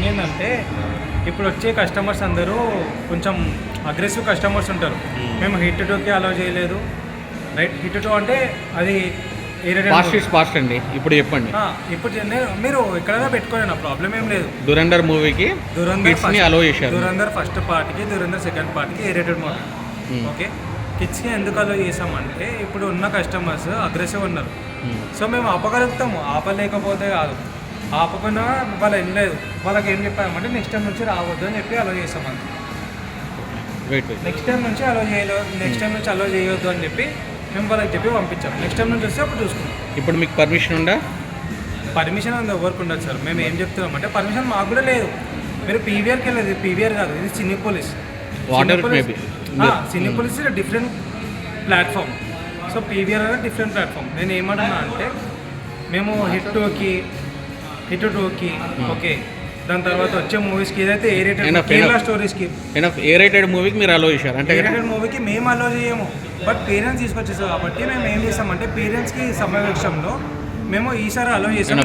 Thing ఏంటంటే ఇప్పుడు వచ్చే కస్టమర్స్ అందరూ కొంచెం అగ్రెసివ్ కస్టమర్స్ ఉంటారు. మేము హిట్ టూకి అలౌ చేయలేదు, రైట్? హిట్ టూ అంటే అది ఫాస్ట్ అండి. ఇప్పుడు చెప్పండి. ఇప్పుడు మీరు ఎక్కడైనా పెట్టుకోండి, నా ప్రాబ్లం ఏం లేదు. దురంధర్ మూవీకి కిడ్స్ని అలౌ చేశారు. దురంధర్ ఫస్ట్ పార్ట్కి, దురంధర్ సెకండ్ పార్ట్కి ఏరేటెడ్ మోడ్. ఓకే, కిడ్స్కి ఎందుకు అలౌ చేసామంటే ఇప్పుడు ఉన్న కస్టమర్స్ అగ్రెసివ్ ఉన్నారు. సో మేము ఆపగలుగుతాము, ఆపలేకపోతే కాదు. ఆపకుండా వాళ్ళు ఏం లేదు, వాళ్ళకి ఏం చెప్పామంటే నెక్స్ట్ టైం నుంచి రావద్దు అని చెప్పి అలౌ చేస్తామండి. నెక్స్ట్ టైం నుంచి అలౌ చేయలేదు, నెక్స్ట్ టైం నుంచి అలౌ చేయొద్దు అని చెప్పి మేము వాళ్ళకి చెప్పి పంపించాం. నెక్స్ట్ టైం నుంచి వస్తే అప్పుడు చూసుకుంటాం. ఇప్పుడు మీకు పర్మిషన్ ఉందా? పర్మిషన్ ఉంది, ఎవరికి ఉండదు సార్. మేము ఏం చెప్తున్నామంటే పర్మిషన్ మాకు కూడా లేదు. మీరు పీవీఆర్కి వెళ్ళలేదు, పీవీఆర్ కాదు, ఇది Cinepolis. Cinepolis different platform. So PVR అనేది డిఫరెంట్ ప్లాట్ఫామ్. నేను ఏమంటున్నా అంటే మేము హిట్ టూకి ఓకే, దాని తర్వాత వచ్చే మూవీస్కి ఏదైతే ఏ రేటెడ్ కేరళ స్టోరీస్కి ఏ రేటెడ్ మూవీకి మీరు అలో చేశారు అంటే? ఏ రేటెడ్ మూవీకి మేము అలో చేయము, బట్ పేరెంట్స్ తీసుకొచ్చేసారు కాబట్టి మేము ఏం చేస్తామంటే పేరెంట్స్కి సమక్షంలో మేము ఈసారి అలో చేసాం.